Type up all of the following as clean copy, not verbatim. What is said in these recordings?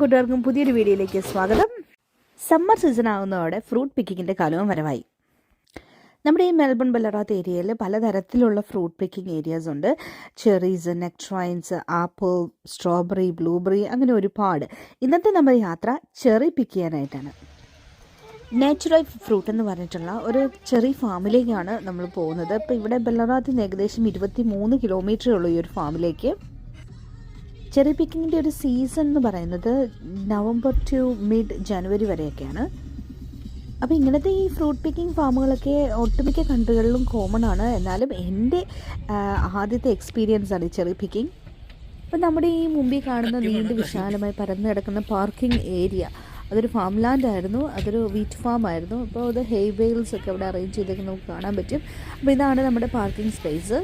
കൂട്ടുകാർക്കും പുതിയൊരു വീഡിയോയിലേക്ക് സ്വാഗതം. സമ്മർ സീസൺ ആകുന്നതോടെ ഫ്രൂട്ട് പിക്കിങ്ങിൻ്റെ കാലവും വരവായി. നമ്മുടെ ഈ മെൽബൺ ബെല്ലറാത്ത് ഏരിയയിൽ പലതരത്തിലുള്ള ഫ്രൂട്ട് പിക്കിംഗ് ഏരിയാസ് ഉണ്ട്. ചെറീസ്, നെക്ട്രൈൻസ്, ആപ്പിൾ, സ്ട്രോബെറി, ബ്ലൂബെറി, അങ്ങനെ ഒരുപാട്. ഇന്നത്തെ നമ്മുടെ യാത്ര ചെറി പിക്ക് ചെയ്യാനായിട്ടാണ്. നാച്ചുറൽ ഫ്രൂട്ട് എന്ന് പറഞ്ഞിട്ടുള്ള ഒരു ചെറി ഫാമിലേക്കാണ് നമ്മൾ പോകുന്നത്. അപ്പോൾ ഇവിടെ ബെല്ലറാത്തിൽ നിന്ന് ഏകദേശം 23 കിലോമീറ്ററേ ഉള്ളൂ ഈ ഒരു ഫാമിലേക്ക്. ചെറി പിക്കിങ്ങിൻ്റെ ഒരു സീസൺ എന്ന് പറയുന്നത് നവംബർ ടു മിഡ് ജനുവരി വരെയൊക്കെയാണ്. അപ്പോൾ ഇങ്ങനത്തെ ഈ ഫ്രൂട്ട് പിക്കിംഗ് ഫാമുകളൊക്കെ ഒട്ടുമിക്ക കൺട്രികളിലും കോമൺ ആണ്. എന്നാലും എൻ്റെ ആദ്യത്തെ എക്സ്പീരിയൻസ് ആണ് ഈ ചെറി പിക്കിംഗ്. അപ്പോൾ നമ്മുടെ ഈ മുമ്പിൽ കാണുന്ന നീണ്ട വിശാലമായി പരന്നു കിടക്കുന്ന പാർക്കിംഗ് ഏരിയ, അതൊരു ഫാം ലാൻഡ് ആയിരുന്നു, അതൊരു വീറ്റ് ഫാം ആയിരുന്നു. അപ്പോൾ അത് ഹേ ബെയിൽസ് ഒക്കെ അവിടെ അറേഞ്ച് ചെയ്തൊക്കെ നമുക്ക് കാണാൻ പറ്റും. അപ്പോൾ ഇതാണ് നമ്മുടെ പാർക്കിംഗ് സ്പേസ്.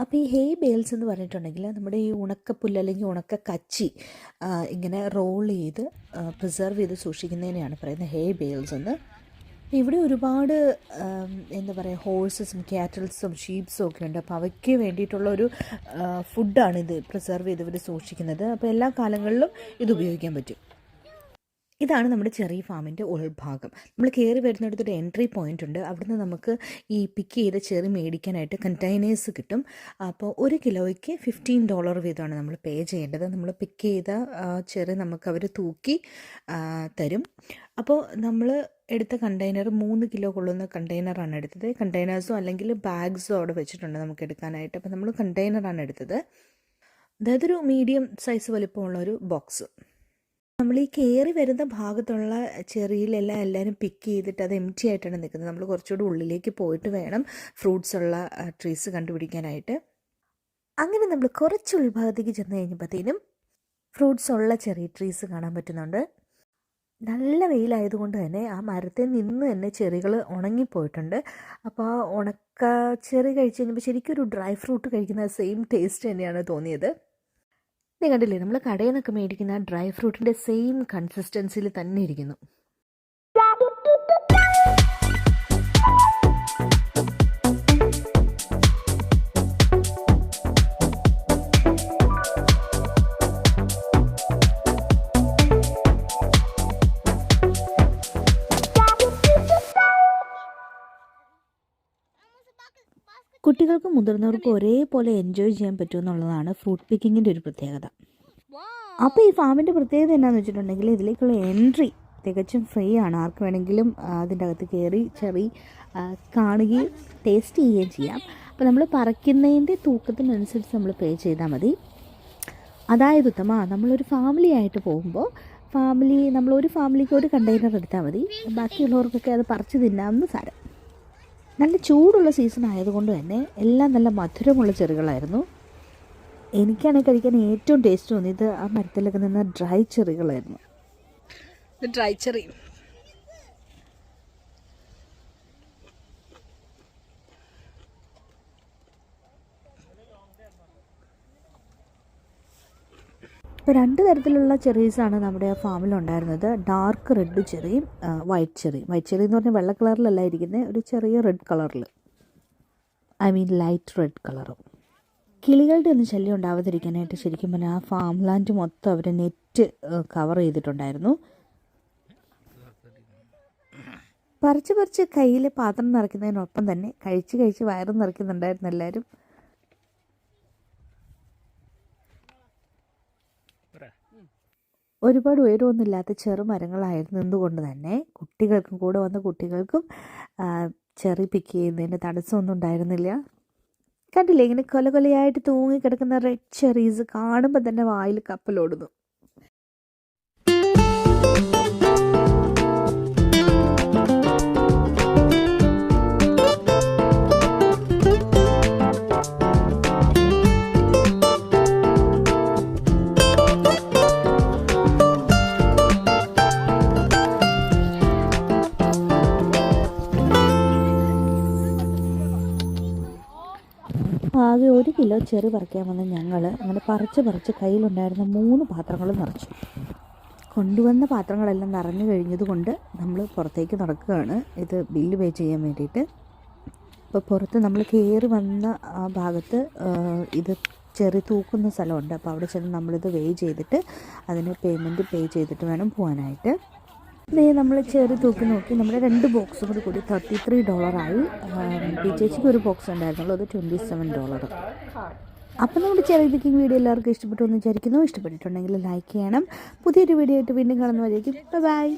അപ്പോൾ ഈ ഹേ ബെയിൽസ് എന്ന് പറഞ്ഞിട്ടുണ്ടെങ്കിൽ നമ്മുടെ ഈ ഉണക്കപ്പുല്ല് അല്ലെങ്കിൽ ഉണക്ക കച്ചി ഇങ്ങനെ റോൾ ചെയ്ത് പ്രിസർവ് ചെയ്ത് സൂക്ഷിക്കുന്നതിനെയാണ് പറയുന്നത് ഹേ ബെയിൽസ് എന്ന്. ഇവിടെ ഒരുപാട് എന്താ പറയുക, ഹോഴ്സസും ക്യാറ്റൽസും ഷീപ്സും ഒക്കെ ഉണ്ട്. അപ്പോൾ അവയ്ക്ക് വേണ്ടിയിട്ടുള്ളൊരു ഫുഡാണ് ഇത് പ്രിസർവ് ചെയ്ത് ഇവർ സൂക്ഷിക്കുന്നത്. അപ്പോൾ എല്ലാ കാലങ്ങളിലും ഇത് ഉപയോഗിക്കാൻ പറ്റും. ഇതാണ് നമ്മുടെ ചെറി ഫാമിൻ്റെ ഉൾഭാഗം. നമ്മൾ കയറി വരുന്നിടത്തൊരു എൻട്രി പോയിൻ്റ് ഉണ്ട്. അവിടുന്ന് നമുക്ക് ഈ പിക്ക് ചെയ്ത ചെറി മേടിക്കാനായിട്ട് കണ്ടെയ്നേഴ്സ് കിട്ടും. അപ്പോൾ 1 കിലോയ്ക്ക് $15 വീതമാണ് നമ്മൾ പേ ചെയ്യേണ്ടത്. നമ്മൾ പിക്ക് ചെയ്ത ചെറി നമുക്ക് അവർ തൂക്കി തരും. അപ്പോൾ നമ്മൾ എടുത്ത കണ്ടെയ്നർ 3 കിലോ കൊള്ളുന്ന കണ്ടെയ്നറാണ് എടുത്തത്. കണ്ടെയ്നേഴ്സോ അല്ലെങ്കിൽ ബാഗ്സോ അവിടെ വെച്ചിട്ടുണ്ട് നമുക്ക് എടുക്കാനായിട്ട്. അപ്പോൾ നമ്മൾ കണ്ടെയ്നറാണ് എടുത്തത്. അതായത് ഒരു മീഡിയം സൈസ് വലിപ്പമുള്ളൊരു ബോക്സ്. നമ്മൾ ഈ കയറി വരുന്ന ഭാഗത്തുള്ള ചെറിയിലെല്ലാം എല്ലാവരും പിക്ക് ചെയ്തിട്ട് അത് എംറ്റി ആയിട്ടാണ് നിൽക്കുന്നത്. നമ്മൾ കുറച്ചുകൂടി ഉള്ളിലേക്ക് പോയിട്ട് വേണം ഫ്രൂട്ട്സ് ഉള്ള ട്രീസ് കണ്ടുപിടിക്കാനായിട്ട്. അങ്ങനെ നമ്മൾ കുറച്ച് ഉൾഭാഗത്തേക്ക് ചെന്ന് കഴിഞ്ഞപ്പോഴത്തേനും ഫ്രൂട്ട്സ് ഉള്ള ചെറിയ ട്രീസ് കാണാൻ പറ്റുന്നുണ്ട്. നല്ല വെയിലായതുകൊണ്ട് തന്നെ ആ മരത്തിൽ നിന്ന് തന്നെ ചെറികൾ ഉണങ്ങിപ്പോയിട്ടുണ്ട്. അപ്പോൾ ആ ഉണക്ക ചെറി കഴിച്ച് കഴിഞ്ഞപ്പോൾ ശരിക്കും ഒരു ഡ്രൈ ഫ്രൂട്ട് കഴിക്കുന്ന സെയിം ടേസ്റ്റ് തന്നെയാണ് തോന്നിയത്. ഇത് കണ്ടില്ലേ, നമ്മൾ കടയിൽ നിന്നൊക്കെ മേടിക്കുന്ന ഡ്രൈ ഫ്രൂട്ടിൻ്റെ സെയിം കൺസിസ്റ്റൻസിയിൽ തന്നെ ഇരിക്കുന്നു. കുട്ടികൾക്കും മുതിർന്നവർക്കും ഒരേപോലെ എൻജോയ് ചെയ്യാൻ പറ്റുമെന്നുള്ളതാണ് ഫ്രൂട്ട് പിക്കിങ്ങിൻ്റെ ഒരു പ്രത്യേകത. അപ്പോൾ ഈ ഫാമിൻ്റെ പ്രത്യേകത എന്താണെന്ന് വെച്ചിട്ടുണ്ടെങ്കിൽ ഇതിലേക്കുള്ള എൻട്രി തികച്ചും ഫ്രീ ആണ്. ആർക്ക് വേണമെങ്കിലും അതിൻ്റെ അകത്ത് കയറി ചെറി കാണുകയും ടേസ്റ്റ് ചെയ്യുകയും ചെയ്യാം. അപ്പോൾ നമ്മൾ പറിക്കുന്നതിൻ്റെ തൂക്കത്തിനനുസരിച്ച് നമ്മൾ പേ ചെയ്താൽ മതി. അതായത് നമ്മളൊരു ഫാമിലി ആയിട്ട് പോകുമ്പോൾ നമ്മളൊരു ഫാമിലിക്ക് ഒരു കണ്ടെയ്നർ എടുത്താൽ മതി. ബാക്കിയുള്ളവർക്കൊക്കെ അത് പറിച്ച് തിന്നാമെന്ന് സാരം. നല്ല ചൂടുള്ള സീസൺ ആയതുകൊണ്ട് തന്നെ എല്ലാം നല്ല മധുരമുള്ള ചെറികളായിരുന്നു. എനിക്കാണെങ്കിൽ കഴിക്കാൻ ഏറ്റവും ടേസ്റ്റ് തോന്നിയത് ആ മരത്തിലൊക്കെ നിന്ന ഡ്രൈ ചെറികളായിരുന്നു. ഡ്രൈ ചെറി ഇപ്പോൾ 2 തരത്തിലുള്ള ചെറീസാണ് നമ്മുടെ ആ ഫാമിലുണ്ടായിരുന്നത്. ഡാർക്ക് റെഡ് ചെറിയും വൈറ്റ് ചെറിയും. വൈറ്റ് ചെറി എന്ന് പറഞ്ഞാൽ വെള്ള കളറിലല്ല ഇരിക്കുന്നത്, ഒരു ചെറിയ റെഡ് കളറിൽ, ലൈറ്റ് റെഡ് കളറും. കിളികളുടെ ഒന്നും ശല്യം ഉണ്ടാവാതിരിക്കാനായിട്ട് ശരിക്കും പറഞ്ഞാൽ ആ ഫാം ലാൻഡ് മൊത്തം അവർ നെറ്റ് കവർ ചെയ്തിട്ടുണ്ടായിരുന്നു. പറിച്ച് കയ്യിൽ പാത്രം നിറയ്ക്കുന്നതിനൊപ്പം തന്നെ കഴിച്ച് വയറും നിറയ്ക്കുന്നുണ്ടായിരുന്നു എല്ലാവരും. ഒരുപാട് ഉയരമൊന്നുമില്ലാത്ത ചെറുമരങ്ങളായിരുന്നതുകൊണ്ട് തന്നെ കുട്ടികൾക്കും ചെറി പിക്ക് ചെയ്യുന്നതിൻ്റെ തടസ്സമൊന്നും ഉണ്ടായിരുന്നില്ല. കണ്ടില്ലേ, ഇങ്ങനെ കൊലയായിട്ട് തൂങ്ങിക്കിടക്കുന്ന റെഡ് ചെറീസ് കാണുമ്പോൾ തന്നെ വായിൽ കപ്പലോടുന്നു. ആകെ 1 കിലോ ചെറി പറിക്കാൻ വന്ന ഞങ്ങൾ അങ്ങനെ പറിച്ച് കയ്യിലുണ്ടായിരുന്ന 3 പാത്രങ്ങൾ നിറച്ചു. കൊണ്ടുവന്ന പാത്രങ്ങളെല്ലാം നിറഞ്ഞു കഴിഞ്ഞതുകൊണ്ട് നമ്മൾ പുറത്തേക്ക് നടക്കുകയാണ് ഇത് ബില്ല് പേ ചെയ്യാൻ വേണ്ടിയിട്ട്. അപ്പോൾ പുറത്ത് നമ്മൾ കയറി വന്ന ആ ഭാഗത്ത് ഇത് ചെറി തൂക്കുന്ന സ്ഥലമുണ്ട്. അപ്പോൾ അവിടെ ചെന്ന് നമ്മളിത് വെയ് ചെയ്തിട്ട് അതിന് പേയ്മെൻറ്റ് പേ ചെയ്തിട്ട് വേണം പോകാനായിട്ട്. ഇതേ നമ്മൾ ചെറി തൂക്കി നോക്കി നമ്മുടെ 2 ബോക്സും കൂടി $33 പി ചേച്ചിക്ക് ഒരു ബോക്സ് ഉണ്ടായിരുന്നുള്ളൂ, അത് $27. അപ്പോൾ നമ്മുടെ ചെറി പിക്കിംഗ് വീഡിയോ എല്ലാവർക്കും ഇഷ്ടപ്പെട്ടു എന്ന് വിചാരിക്കുന്നു. ഇഷ്ടപ്പെട്ടിട്ടുണ്ടെങ്കിൽ ലൈക്ക് ചെയ്യണം. പുതിയൊരു വീഡിയോ ആയിട്ട് വീണ്ടും കാണുന്നവരേക്കും ബൈ.